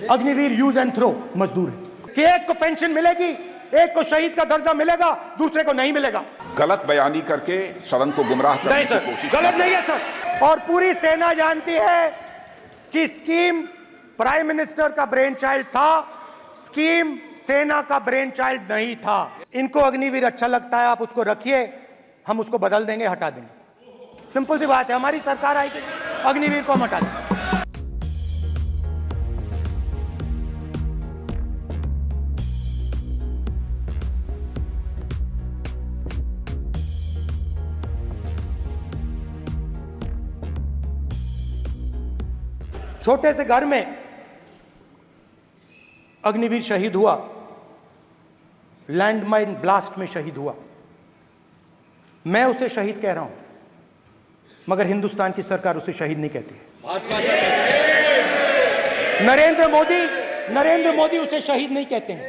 Agniveer use and throw मजदूर है कि एक को पेंशन मिलेगी, एक को शहीद का दर्जा मिलेगा, दूसरे को नहीं मिलेगा। गलत बयानी करके सदन को गुमराह करने की कोशिश। गलत नहीं है सर। और पूरी सेना जानती है कि स्कीम प्राइम मिनिस्टर का ब्रेन चाइल्ड था, स्कीम सेना का ब्रेन चाइल्ड नहीं था। इनको अग्निवीर अच्छा लगता है, आप उसको रखिए, हम उसको बदल देंगे, हटा देंगे। सिंपल सी बात है, हमारी सरकार आएगी, अग्निवीर को हम हटा देंगे। छोटे से घर में अग्निवीर शहीद हुआ, लैंडमाइन ब्लास्ट में शहीद हुआ। मैं उसे शहीद कह रहा हूं, मगर हिंदुस्तान की सरकार उसे शहीद नहीं कहती। नरेंद्र मोदी उसे शहीद नहीं कहते हैं,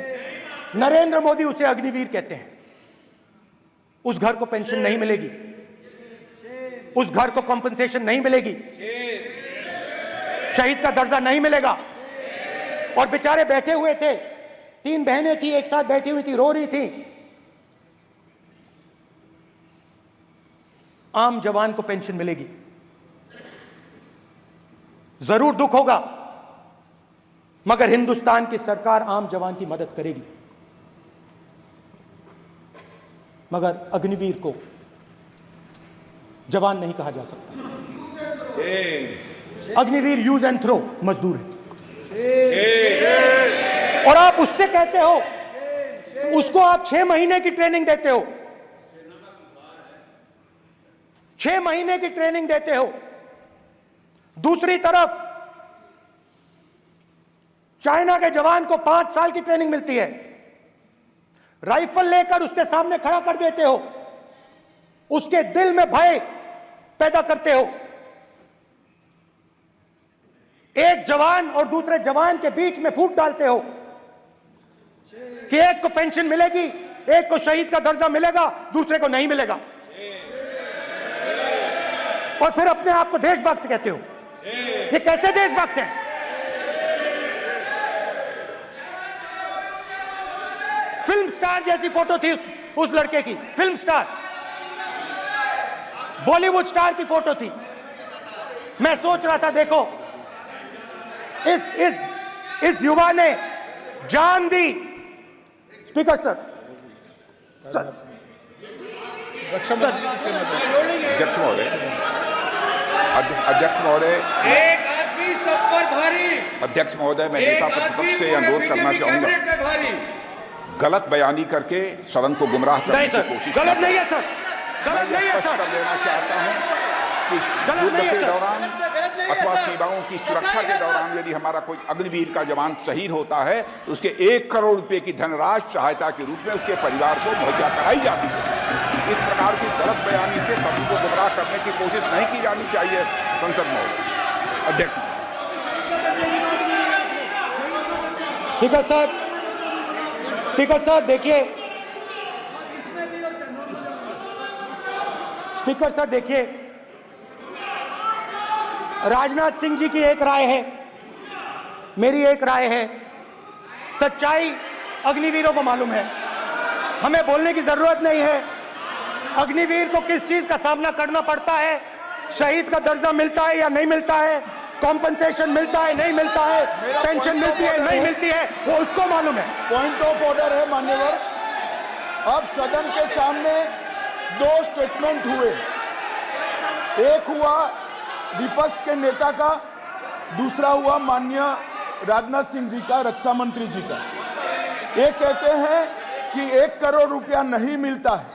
नरेंद्र मोदी उसे अग्निवीर कहते हैं। उस घर को पेंशन नहीं मिलेगी, उस घर को कॉम्पनसेशन नहीं मिलेगी, शहीद का दर्जा नहीं मिलेगा। और बेचारे बैठे हुए थे, 3 बहनें थी, एक साथ बैठी हुई थी, रो रही थी। आम जवान को पेंशन मिलेगी, जरूर दुख होगा, मगर हिंदुस्तान की सरकार आम जवान की मदद करेगी। मगर अग्निवीर को जवान नहीं कहा जा सकता। अग्निवीर यूज एंड थ्रो मजदूर है। और आप उससे कहते हो, उसको आप 6 महीने की ट्रेनिंग देते हो, 6 महीने की ट्रेनिंग देते हो। दूसरी तरफ चाइना के जवान को 5 साल की ट्रेनिंग मिलती है, राइफल लेकर उसके सामने खड़ा कर देते हो, उसके दिल में भय पैदा करते हो। एक जवान और दूसरे जवान के बीच में फूट डालते हो कि एक को पेंशन मिलेगी, एक को शहीद का दर्जा मिलेगा, दूसरे को नहीं मिलेगा। और फिर अपने आप को देशभक्त कहते हो। ये कैसे देशभक्त हैं? फिल्म स्टार जैसी फोटो थी उस लड़के की, फिल्म स्टार, बॉलीवुड स्टार की फोटो थी। मैं सोच रहा था, देखो इस युवा ने जान दी। स्पीकर सर, अध्यक्ष महोदय, एक आदमी सब पर भारी। अध्यक्ष महोदय, मैं नेता प्रतिपक्ष से अनुरोध करना चाहूंगा, गलत बयानी करके सदन को गुमराह करने की कोशिश। गलत नहीं है सर, गलत नहीं है सर। कर देना चाहता हूं कि युद्ध के दौरान अथवा सीमाओं की सुरक्षा के दौरान यदि हमारा कोई अग्निवीर का जवान शहीद होता है तो उसके 1 करोड़ रुपए की धनराशि सहायता के रूप में उसके परिवार को मुहैया कराई जाती है। इस प्रकार की गलत बयानी से सभी को गुमराह करने की कोशिश नहीं की जानी चाहिए। संसद में अध्यक्ष। स्पीकर सर देखिए, स्पीकर सर देखिए, राजनाथ सिंह जी की एक राय है, मेरी एक राय है। सच्चाई अग्निवीरों को मालूम है, हमें बोलने की जरूरत नहीं है। अग्निवीर को किस चीज का सामना करना पड़ता है, शहीद का दर्जा मिलता है या नहीं मिलता है, कॉम्पनसेशन मिलता है नहीं मिलता है, पेंशन मिलती है नहीं मिलती है, वो उसको मालूम है। पॉइंट ऑफ ऑर्डर है मान्यवर। अब सदन के सामने 2 स्टेटमेंट हुए, एक हुआ विपक्ष के नेता का, दूसरा हुआ माननीय राजनाथ सिंह जी का, रक्षा मंत्री जी का। ये कहते हैं कि 1 करोड़ रुपया नहीं मिलता है।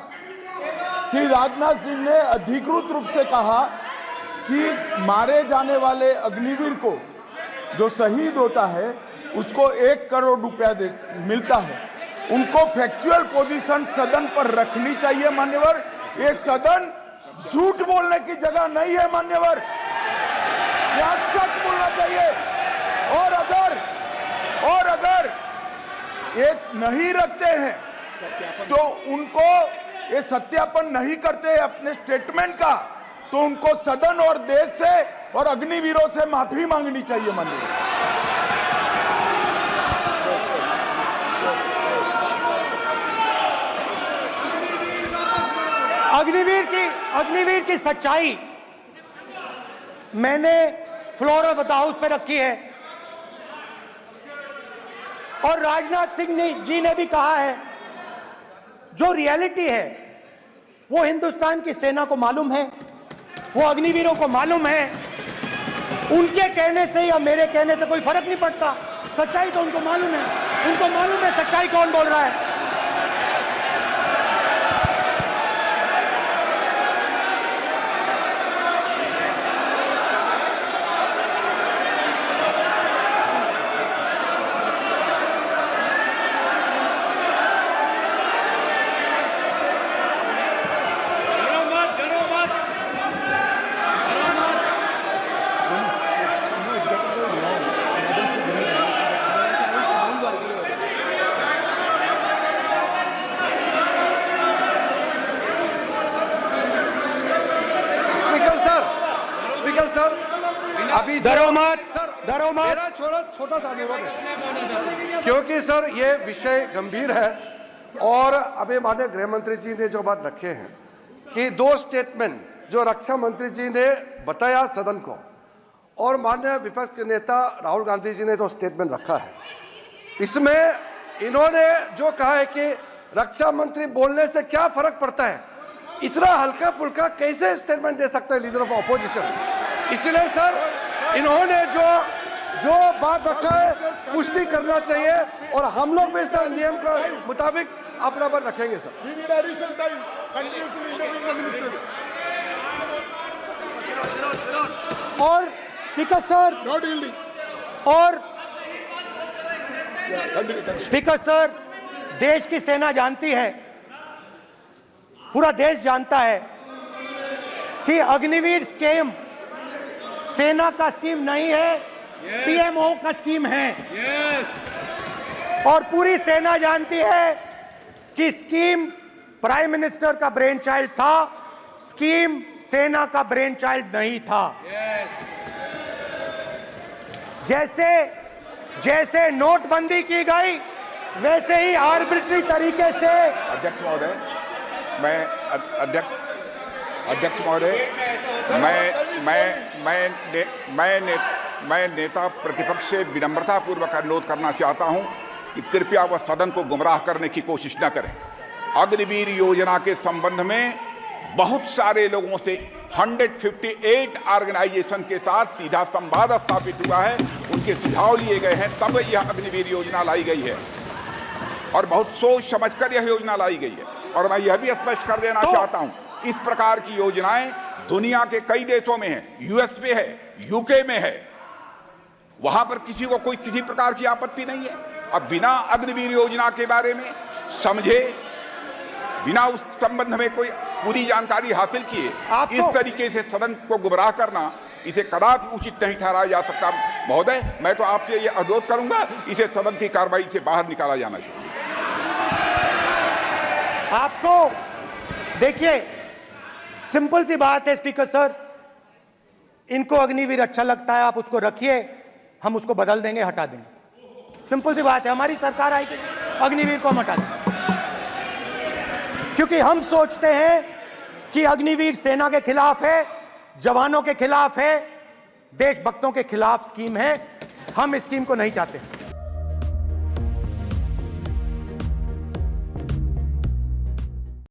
श्री राजनाथ सिंह ने अधिकृत रूप से कहा कि मारे जाने वाले अग्निवीर को जो शहीद होता है उसको 1 करोड़ रुपया मिलता है। उनको फैक्चुअल पोजीशन सदन पर रखनी चाहिए मान्यवर। ये सदन झूठ बोलने की जगह नहीं है मान्यवर, यहाँ सच बोलना चाहिए। और अगर ये नहीं रखते हैं तो उनको ये सत्यापन नहीं करते अपने स्टेटमेंट का, तो उनको सदन और देश से और अग्निवीरों से माफी मांगनी चाहिए माननीय। अग्निवीर की सच्चाई मैंने फ्लोर ऑफ द हाउस पे रखी है और राजनाथ सिंह जी ने भी कहा है, जो रियलिटी है वो हिंदुस्तान की सेना को मालूम है, वो अग्निवीरों को मालूम है। उनके कहने से या मेरे कहने से कोई फर्क नहीं पड़ता, सच्चाई तो उनको मालूम है, उनको मालूम है सच्चाई कौन बोल रहा है। डरो मत स्पीकर सर, अभी डरो मत, डरो मत। मेरा छोटा सा अनुरोध है, क्योंकि सर ये विषय गंभीर है और अभी माननीय गृह मंत्री जी ने जो बात रखे हैं कि दो स्टेटमेंट जो रक्षा मंत्री जी ने बताया सदन को और माननीय विपक्ष के नेता राहुल गांधी जी ने जो स्टेटमेंट रखा है, इसमें इन्होंने जो कहा है कि रक्षा मंत्री बोलने से क्या फर्क पड़ता है, इतना हल्का फुल्का कैसे स्टेटमेंट दे सकता है लीडर ऑफ ऑपोजिशन। इसलिए सर इन्होंने जो बात रखा है पुष्टि करना चाहिए और हम लोग भी सर नियम के मुताबिक अपना बात रखेंगे sir. We need additional time. Continuously interviewing the minister. और स्पीकर सर, Not yielding. और Continue. स्पीकर सर, देश की सेना जानती है, पूरा देश जानता है कि अग्निवीर स्कीम सेना का स्कीम नहीं है, पीएमओ का स्कीम है। और पूरी सेना जानती है कि स्कीम प्राइम मिनिस्टर का ब्रेन चाइल्ड था, स्कीम सेना का ब्रेन चाइल्ड नहीं था। जैसे नोटबंदी की गई वैसे ही आर्बिट्री तरीके से अध्यक्ष महोदय, अध्यक्ष महोदय, मैं नेता प्रतिपक्ष से विनम्रता पूर्वक अनुरोध करना चाहता हूं कि कृपया वह सदन को गुमराह करने की कोशिश न करें। अग्निवीर योजना के संबंध में बहुत सारे लोगों से 158 ऑर्गेनाइजेशन के साथ सीधा संवाद स्थापित हुआ है, उनके सुझाव लिए गए हैं, तब यह अग्निवीर योजना लाई गई है और बहुत सोच समझकर यह योजना लाई गई है। और मैं यह भी स्पष्ट कर देना चाहता हूं, इस प्रकार की योजनाएं दुनिया के कई देशों में है, यूएस में है, यूके में है, वहां पर किसी को कोई किसी प्रकार की आपत्ति नहीं है। अब बिना अग्निवीर योजना के बारे में समझे, बिना उस संबंध में कोई पूरी जानकारी हासिल किए इस तरीके से सदन को गुमराह करना, इसे कदापि उचित नहीं ठहराया जा सकता। महोदय, मैं तो आपसे यह अनुरोध करूंगा, इसे सदन की कार्रवाई से बाहर निकाला जाना चाहिए। आपको देखिए, सिंपल सी बात है स्पीकर सर, इनको अग्निवीर अच्छा लगता है, आप उसको रखिए, हम उसको बदल देंगे, हटा देंगे। सिंपल सी बात है, हमारी सरकार आएगी, अग्निवीर को हम हटा देंगे, क्योंकि हम सोचते हैं कि अग्निवीर सेना के खिलाफ है, जवानों के खिलाफ है, देशभक्तों के खिलाफ स्कीम है। हम इस स्कीम को नहीं चाहते।